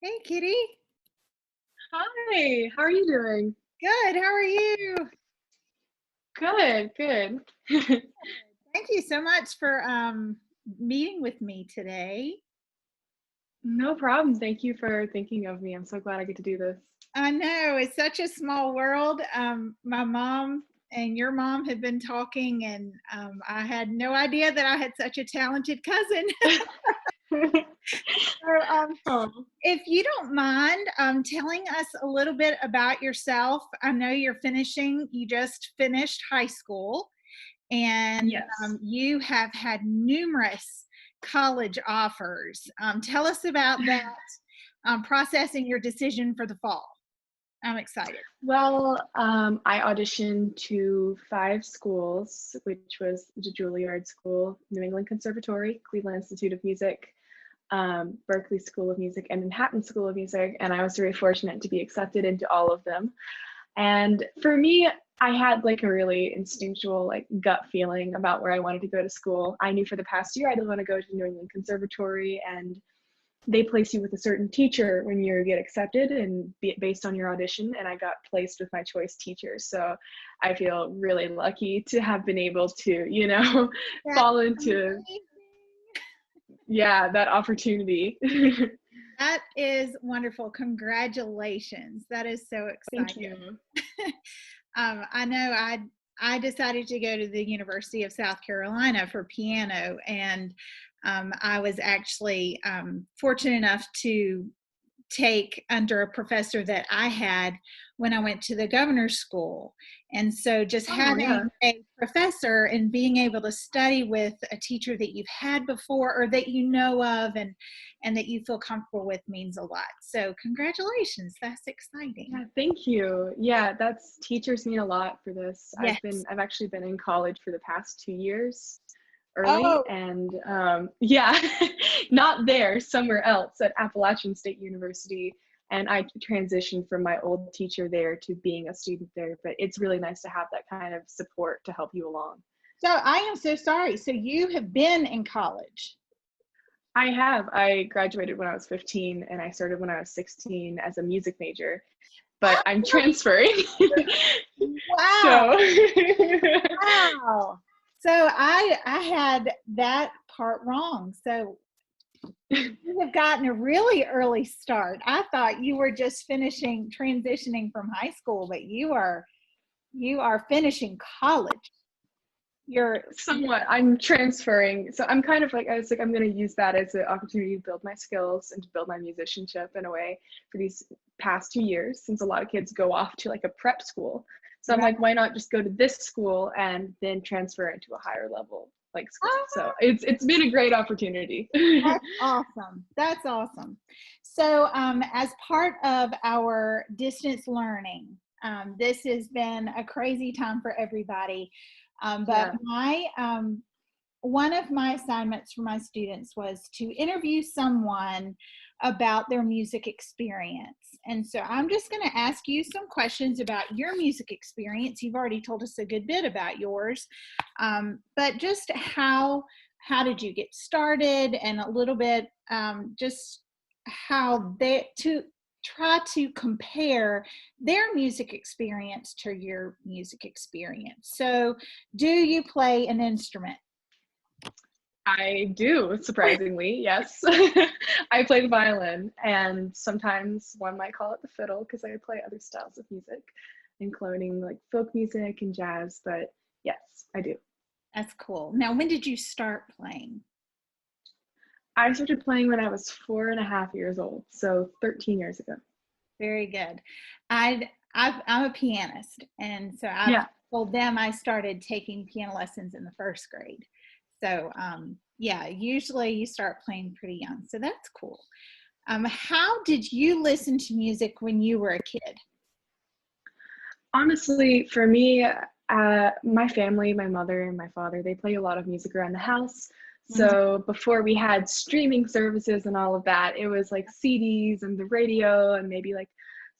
Hey, Kitty. Hi, how are you doing? Good. How are you? Good, good. Thank you so much for meeting with me today. No problem. Thank you for thinking of me. I'm so glad I get to do this. I know it's such a small world. My mom and your mom have been talking, and I had no idea that I had such a talented cousin. So, Oh, if you don't mind telling us a little bit about yourself, I know you just finished high school, and yes. you have had numerous college offers. Tell us about that, processing your decision for the fall. I'm excited. Well, I auditioned to 5 schools, which was the Juilliard School, New England Conservatory, Cleveland Institute of Music, Berkeley School of Music, and Manhattan School of Music, and I was very fortunate to be accepted into all of them. And for me, I had like a really instinctual, like gut feeling about where I wanted to go to school. I knew for the past year I didn't want to go to New England Conservatory, and they place you with a certain teacher when you get accepted and based on your audition. And I got placed with my choice teacher. So I feel really lucky to have been able to, That's fall into, amazing. yeah, that opportunity. That is wonderful. Congratulations. That is so Thank exciting. you. I know I decided to go to the University of South Carolina for piano, and I was actually fortunate enough to take under a professor that I had when I went to the governor's school. And so just Oh, yeah. having a professor and being able to study with a teacher that you've had before or that you know of and that you feel comfortable with means a lot. So congratulations. That's exciting. Yeah, thank you. Yeah, that's teachers mean a lot for this. Yes. I've actually been in college for the past 2 years early, Oh, and yeah, not there, somewhere else at Appalachian State University. And I transitioned from my old teacher there to being a student there, but it's really nice to have that kind of support to help you along. so I am so sorry. So you have been in college. I have. I graduated when I was 15 and I started when I was 16 as a music major, but I'm transferring. Wow. So Wow. So I had that part wrong. So you have gotten a really early start. I thought you were just transitioning from high school, but you are finishing college. You're somewhat, I'm transferring. So I'm kind of like, I was like, I'm going to use that as an opportunity to build my skills and to build my musicianship in a way for these past 2 years, since a lot of kids go off to like a prep school. So I'm right. like, why not just go to this school and then transfer into a higher level like school? So it's been a great opportunity. That's awesome. That's awesome. So, as part of our distance learning, this has been a crazy time for everybody. But Yeah. my one of my assignments for my students was to interview someone about their music experience. And so I'm just going to ask you some questions about your music experience. You've already told us a good bit about yours, but just how did you get started, and a little bit just how they to try to compare their music experience to your music experience. So, do you play an instrument? I do, surprisingly, yes. I play the violin, and sometimes one might call it the fiddle because I play other styles of music, including like folk music and jazz, but yes, I do. That's cool. Now, when did you start playing? I started playing when I was 4.5 years old, so 13 years ago. Very good. I'm a pianist, and so I've Yeah. told them I started taking piano lessons in the first grade. So, yeah, usually you start playing pretty young. So that's cool. How did you listen to music when you were a kid? Honestly, for me, my family, my mother and my father, they play a lot of music around the house. Mhm. So before we had streaming services and all of that, it was like CDs and the radio and maybe like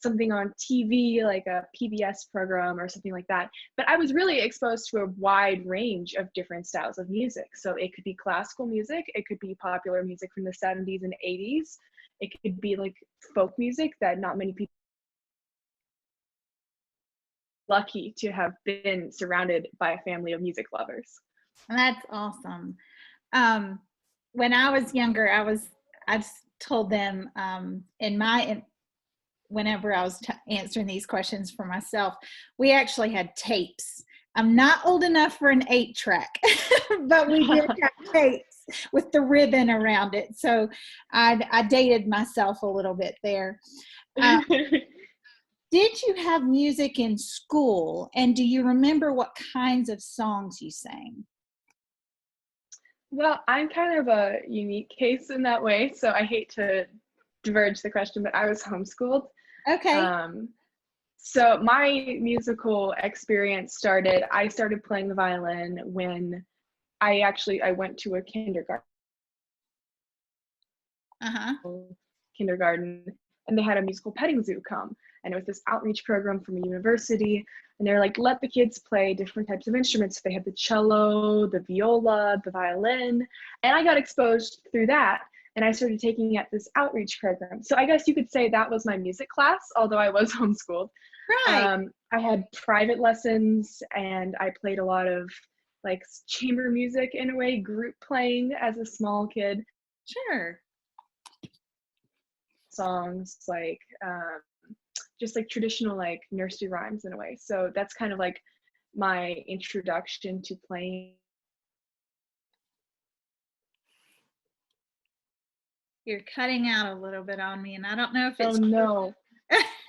something on TV, like a PBS program or something like that. But I was really exposed to a wide range of different styles of music. So it could be classical music, it could be popular music from the 70s and 80s. it could be like folk music that not many people are lucky to have been surrounded by a family of music lovers. That's awesome. When I was younger, I just told them whenever I was answering these questions for myself, we actually had tapes. I'm not old enough for an 8-track, but we did have tapes with the ribbon around it. So I dated myself a little bit there. Did you have music in school? And do you remember what kinds of songs you sang? Well, I'm kind of a unique case in that way, so I hate to diverge the question, but I was homeschooled. Okay. So my musical experience I started playing the violin when I went to a kindergarten, and they had a musical petting zoo come, and it was this outreach program from a university, and they're like, let the kids play different types of instruments. They had the cello, the viola, the violin, and I got exposed through that, and I started taking at this outreach program. So I guess you could say that was my music class, although I was homeschooled. Right. I had private lessons, and I played a lot of like chamber music in a way, group playing as a small kid. Sure. Songs like just like traditional like nursery rhymes in a way. So that's kind of like my introduction to playing. You're cutting out a little bit on me, and I don't know if it's. Oh no.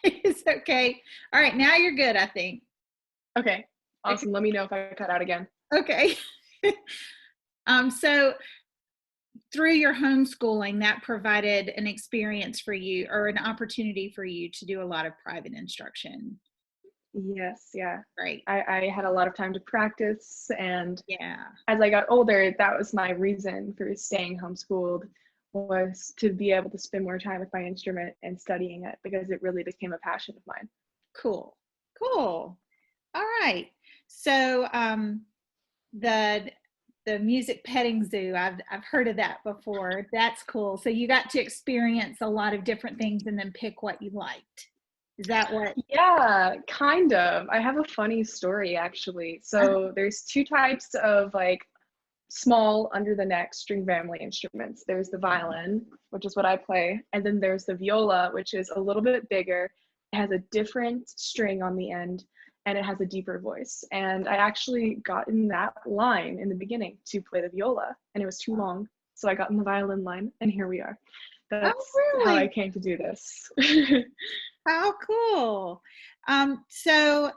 It's okay. All right, now you're good, I think. Okay, awesome. Okay. Let me know if I cut out again. Okay. So through your homeschooling, that provided an experience for you, or an opportunity for you to do a lot of private instruction. Yes, yeah. Right. I had a lot of time to practice, and Yeah. as I got older, that was my reason for staying homeschooled, was to be able to spend more time with my instrument and studying it, because it really became a passion of mine. Cool. Cool. All right. So the music petting zoo, I've heard of that before. That's cool. So you got to experience a lot of different things and then pick what you liked. Is that what? Yeah, kind of. I have a funny story actually. So there's two types of like small under the neck string family instruments. There's the violin, which is what I play, and then there's the viola, which is a little bit bigger. It has a different string on the end, and it has a deeper voice. And I actually got in that line in the beginning to play the viola, and it was too long, so I got in the violin line, and here we are. Oh, That's how I really? came to do this. How cool. So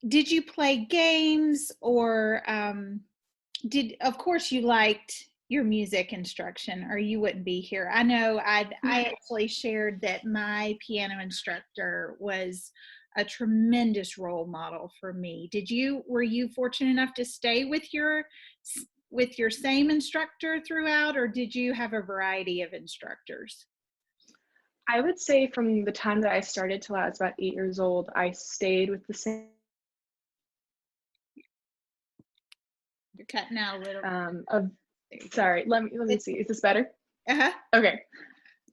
did you play games, or of course you liked your music instruction, or you wouldn't be here. I know I actually shared that my piano instructor was a tremendous role model for me. Were you fortunate enough to stay with your same instructor throughout, or did you have a variety of instructors? I would say from the time that I started till I was about 8 years old, I stayed with the same. You're cutting out a little. Sorry, let me see. Is this better? Uh-huh. Okay.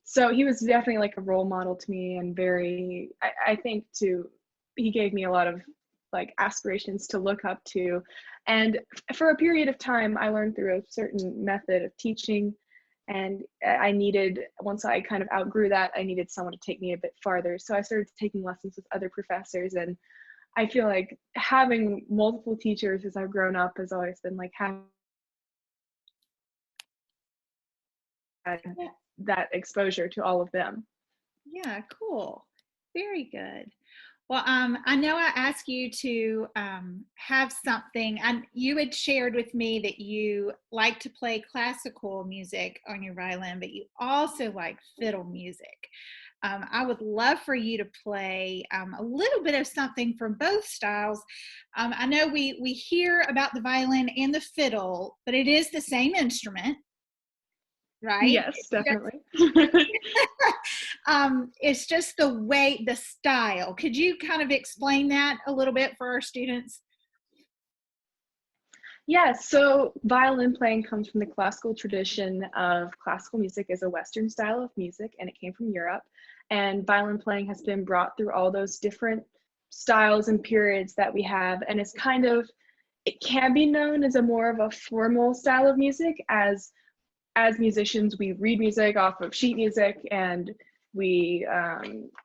So he was definitely like a role model to me, and very, I think too, he gave me a lot of like aspirations to look up to. And for a period of time, I learned through a certain method of teaching, and once I kind of outgrew that, I needed someone to take me a bit farther. So I started taking lessons with other professors, and I feel like having multiple teachers as I've grown up has always been like having that exposure to all of them. Yeah, cool. Very good. Well, I know I asked you to have something, and you had shared with me that you like to play classical music on your violin, but you also like fiddle music. I would love for you to play a little bit of something from both styles. I know we hear about the violin and the fiddle, but it is the same instrument, right? Yes, definitely. It's just the style. Could you kind of explain that a little bit for our students? Yeah, so violin playing comes from the classical tradition of classical music is a Western style of music, and it came from Europe. And violin playing has been brought through all those different styles and periods that we have, and it's kind of, it can be known as a more of a formal style of music. As musicians, we read music off of sheet music, and we,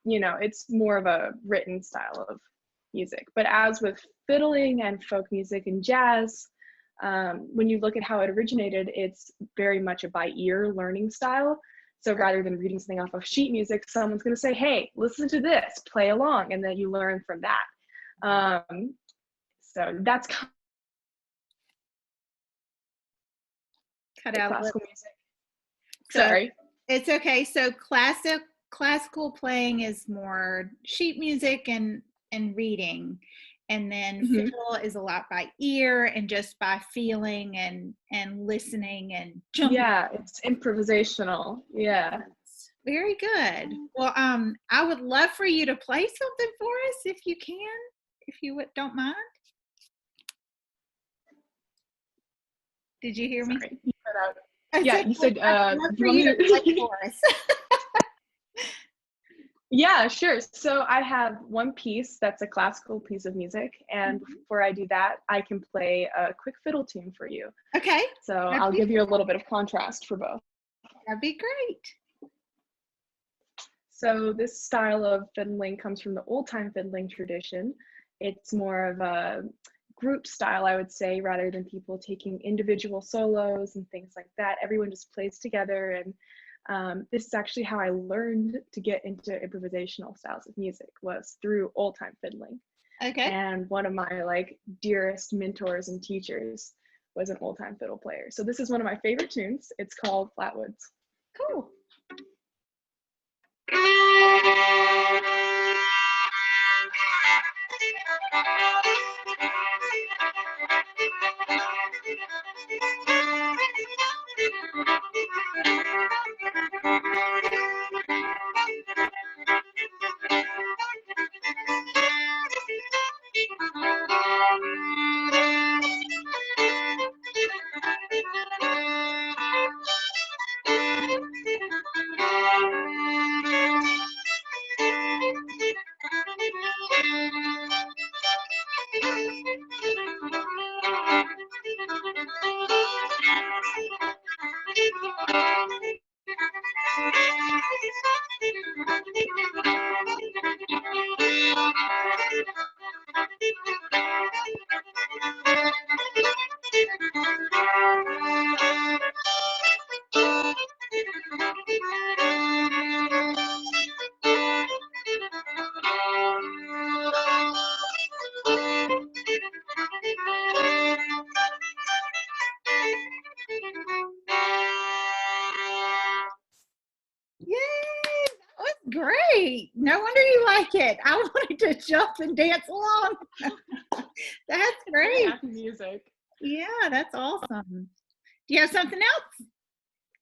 it's more of a written style of music. But as with fiddling and folk music and jazz, when you look at how it originated, it's very much a by ear learning style. So rather than reading something off of sheet music, someone's going to say, hey, listen to this, play along, and then you learn from that. So that's kind Cut of out a classical little. music. So Sorry. it's okay. So classical playing is more sheet music and reading, and then Mm-hmm. fiddle is a lot by ear and just by feeling and listening and jumping. Yeah, it's improvisational. Yeah. Very good. Well, I would love for you to play something for us if you can, if you don't mind. Did you hear me? Sorry. You cut out. I Yeah, said, you said, I'd do love you for want you me to play to? for us. Yeah, sure. So I have one piece that's a classical piece of music, and before I do that, I can play a quick fiddle tune for you. Okay. So I'll give you a little bit of contrast for both. That'd be great. So this style of fiddling comes from the old time fiddling tradition. It's more of a group style, I would say, rather than people taking individual solos and things like that. Everyone just plays together, and this is actually how I learned to get into improvisational styles of music, was through old time fiddling. Okay. And one of my dearest mentors and teachers was an old time fiddle player. So this is one of my favorite tunes. It's called Flatwoods. Cool. Yay! That was great. No wonder you like it. I wanted to jump and dance along. That's great. Happy music. Yeah, that's awesome. Do you have something else?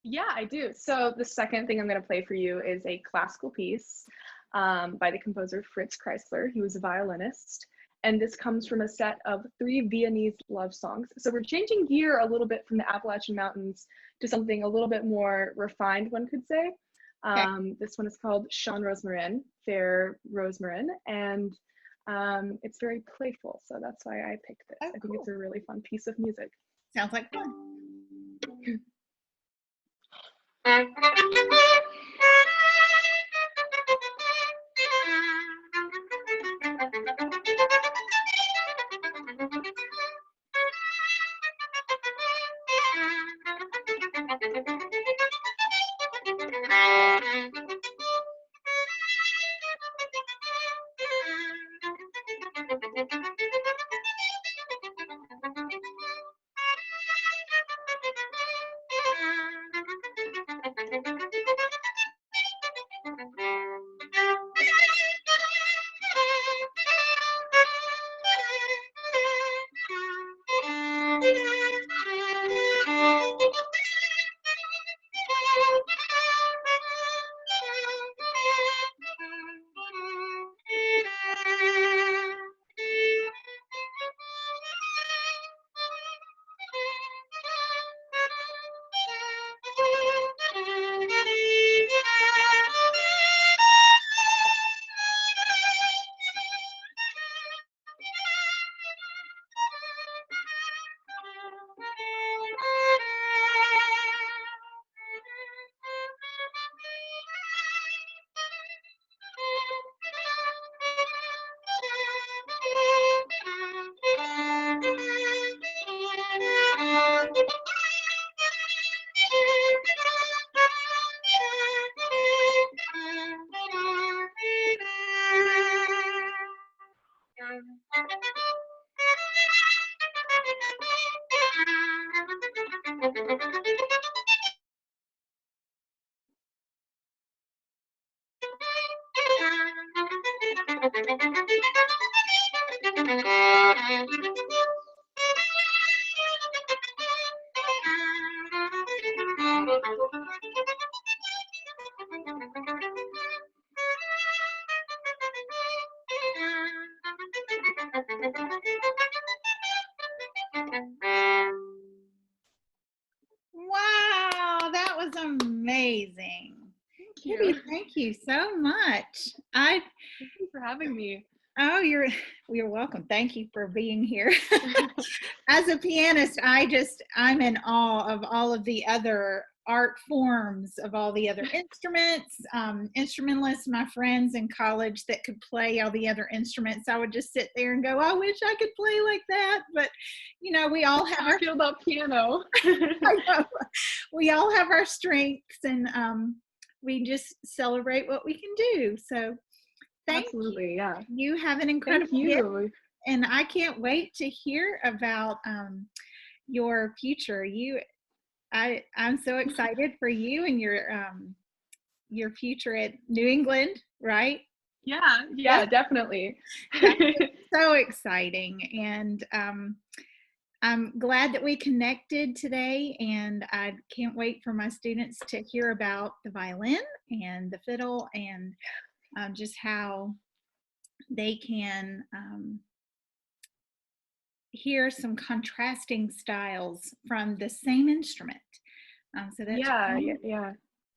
Yeah, I do. So the second thing I'm going to play for you is a classical piece by the composer Fritz Kreisler. He was a violinist. And this comes from a set of 3 Viennese love songs. So we're changing gear a little bit from the Appalachian Mountains to something a little bit more refined, one could say. Okay. This one is called Sean Rosmarin, Fair Rosmarin, and it's very playful. So that's why I picked this. Oh, I think cool. it's a really fun piece of music. Sounds like fun. Wow, that was amazing. Thank Libby, you. thank you so much. Thank you for having me. Oh, you're welcome. Thank you for being here. As a pianist, I'm in awe of all of the other art forms, of all the other instruments, instrumentalists, my friends in college that could play all the other instruments. I would just sit there and go, I wish I could play like that. But, we all have How I feel about piano. I know, we all have our strengths, and we just celebrate what we can do. So thank you. Absolutely, yeah. You have an Thank incredible gift, you. and I can't wait to hear about your future. I'm so excited for you and your future at New England, right? Yeah, definitely. That's so exciting, and I'm glad that we connected today, and I can't wait for my students to hear about the violin and the fiddle, and just how they can hear some contrasting styles from the same instrument. So that's Yeah.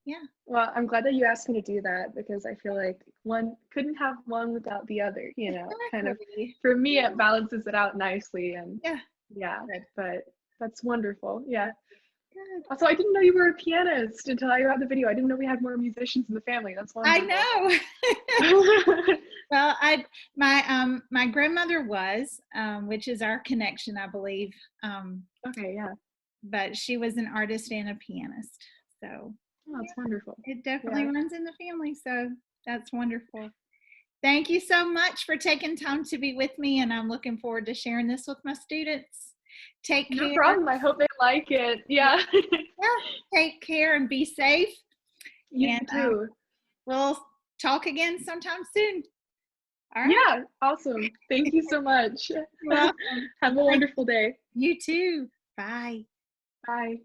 yeah. Well, I'm glad that you asked me to do that, because I feel like one couldn't have one without the other, kind of, Exactly. for me, it balances it out nicely. And Yeah. yeah, Good. but that's wonderful. Yeah. Good. Also, I didn't know you were a pianist until I got the video. I didn't know we had more musicians in the family. That's I wonderful. know. Well, my grandmother was, which is our connection, I believe. Okay, yeah. But she was an artist and a pianist. So Oh, that's wonderful. it definitely Yeah. runs in the family. So that's wonderful. Thank you so much for taking time to be with me, and I'm looking forward to sharing this with my students. Take No care. problem. I hope they like it. Yeah. Yeah, take care and be safe. You And too. we'll talk again sometime soon. All right. Yeah, awesome. Thank you so much. You're welcome. Have a wonderful day. You too. Bye. Bye.